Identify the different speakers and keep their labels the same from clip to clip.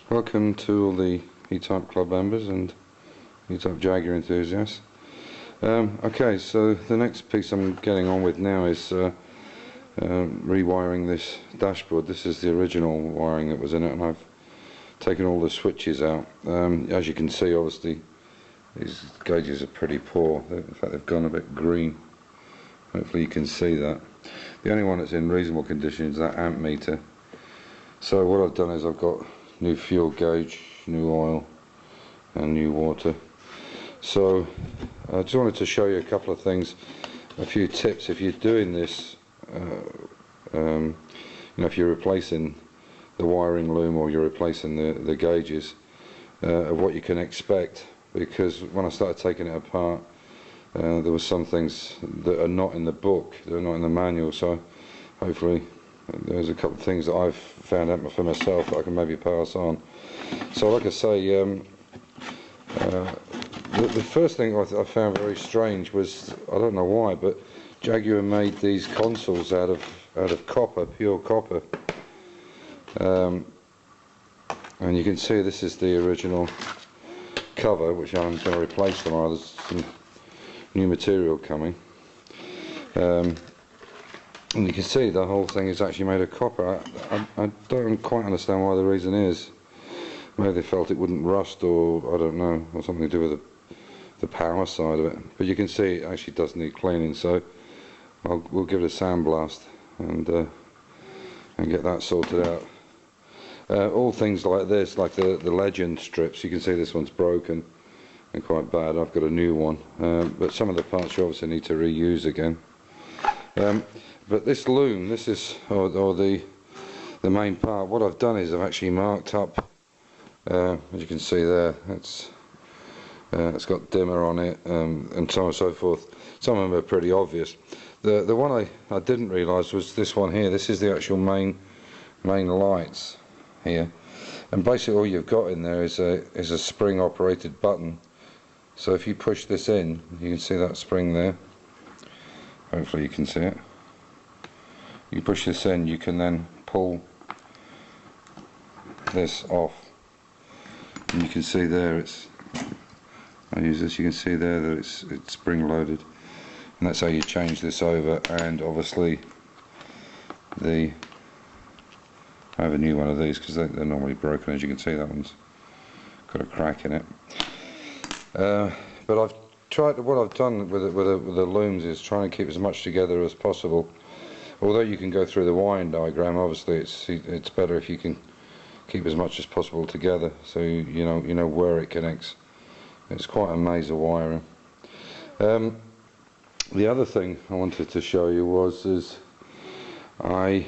Speaker 1: Welcome to all the E-Type Club members and E-Type Jaguar enthusiasts. Okay, so the next piece I'm getting on with now is rewiring this dashboard. This is the original wiring that was in it, and I've taken all the switches out. As you can see, obviously these gauges are pretty poor. In fact, they've gone a bit green. Hopefully you can see that. The only one that's in reasonable condition is that amp meter. So what I've done is I've got new fuel gauge, new oil and new water. So I just wanted to show you a couple of things, a few tips if you're doing this. You know, if you're replacing the wiring loom or you're replacing the gauges, of what you can expect, because when I started taking it apart, there were some things that are not in the book, they're not in the manual, so hopefully there's a couple of things that I've found out for myself that I can maybe pass on. So like I say, the first thing I found very strange was, I don't know why, but Jaguar made these consoles out of copper, pure copper. And you can see this is the original cover, which I'm going to replace tomorrow. There's some new material coming. And you can see the whole thing is actually made of copper. I don't quite understand why the reason is. Maybe they felt it wouldn't rust, or I don't know, or something to do with the power side of it. But you can see it actually does need cleaning, so we'll give it a sandblast and get that sorted out. All things like this, like the Legend strips, you can see this one's broken and quite bad. I've got a new one, but some of the parts you obviously need to reuse again. But this loom, this is, or the main part, what I've done is I've actually marked up, as you can see there, it's got dimmer on it, and so on and so forth. Some of them are pretty obvious. The one I didn't realise was this one here. This is the actual main lights here, and basically all you've got in there is a spring operated button. So if you push this in, you can see that spring there. Hopefully you can see it. You push this in, you can then pull this off, and you can see there I use this, you can see there that it's spring loaded, and that's how you change this over. And obviously I have a new one of these because they're normally broken. As you can see, that one's got a crack in it. But I've tried, what I've done with the looms is trying to keep as much together as possible. Although you can go through the wiring diagram, obviously it's better if you can keep as much as possible together, so you know where it connects. It's quite a maze of wiring. The other thing I wanted to show you is I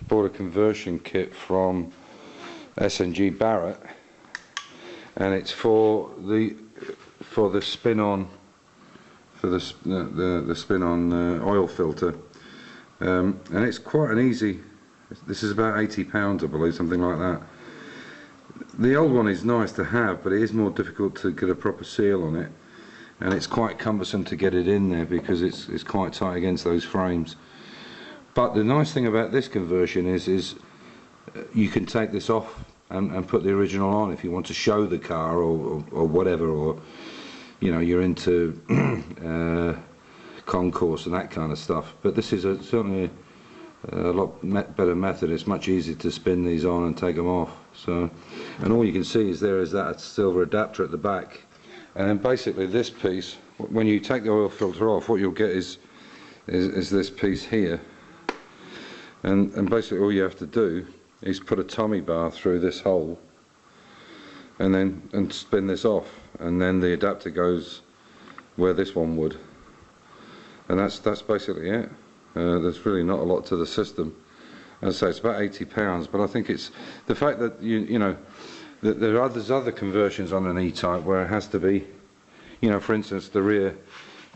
Speaker 1: bought a conversion kit from S&G Barrett, and it's for the spin-on, for the spin-on oil filter. And it's quite an easy, this is about £80 I believe, something like that. The old one is nice to have, but it is more difficult to get a proper seal on it, and it's quite cumbersome to get it in there because it's quite tight against those frames. But the nice thing about this conversion is you can take this off and put the original on if you want to show the car or whatever, or you know, you're into concourse and that kind of stuff. But this is certainly a lot better method. It's much easier to spin these on and take them off. So, and all you can see is there is that silver adapter at the back, and then basically this piece, when you take the oil filter off, what you'll get is this piece here, and basically all you have to do is put a Tommy bar through this hole and spin this off, and then the adapter goes where this one would. And that's basically it. There's really not a lot to the system. As I say, it's about £80, but I think it's the fact that you know that there's other conversions on an E-Type where it has to be, you know, for instance the rear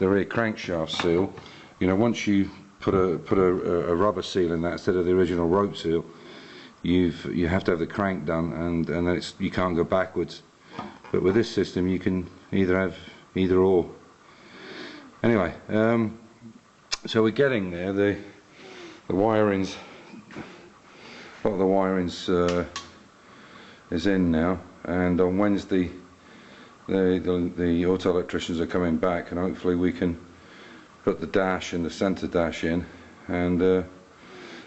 Speaker 1: crankshaft seal. You know, once you put a rubber seal in that instead of the original rope seal, you have to have the crank done, and then you can't go backwards. But with this system you can either have either or. Anyway, so we're getting there. The wiring's, a lot of the wiring's is in now, and on Wednesday the auto electricians are coming back, and hopefully we can put the dash and the centre dash in and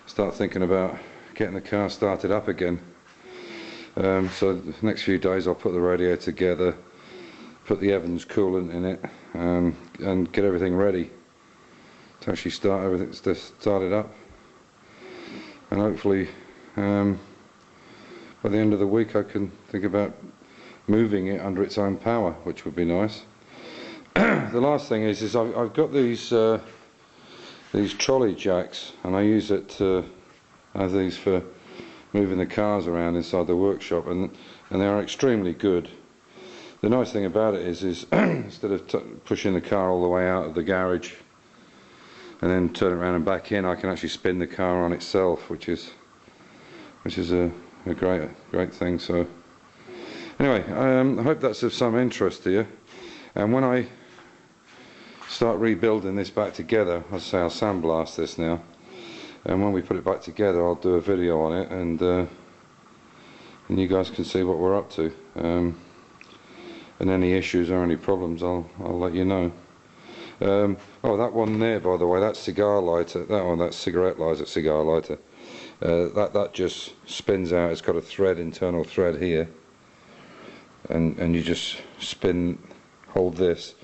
Speaker 1: start thinking about getting the car started up again. So the next few days I'll put the radiator together, put the Evans coolant in it, and get everything ready to actually start everything to start it up. And hopefully by the end of the week I can think about moving it under its own power, which would be nice. The last thing is I've got these trolley jacks, and I use it to have these for moving the cars around inside the workshop, and they are extremely good. The nice thing about it is instead of pushing the car all the way out of the garage and then turn it around and back in, I can actually spin the car on itself, which is a great thing. So anyway, I hope that's of some interest to you. And when I start rebuilding this back together, as I say, I'll sandblast this now, and when we put it back together I'll do a video on it, and you guys can see what we're up to, and any issues or any problems I'll let you know. Oh, that one there, by the way, that's cigar lighter. That one, that's cigarette lighter, cigar lighter. That just spins out. It's got a thread, internal thread here, and you just hold this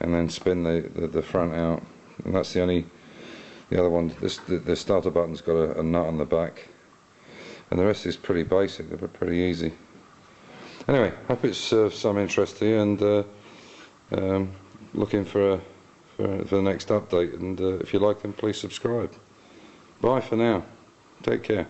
Speaker 1: and then spin the front out, and that's the other one. The starter button's got a nut on the back, and the rest is pretty basic. They're pretty easy. Anyway, hope it's of some interest to you, and looking for the next update, and if you like them, please subscribe. Bye for now. Take care.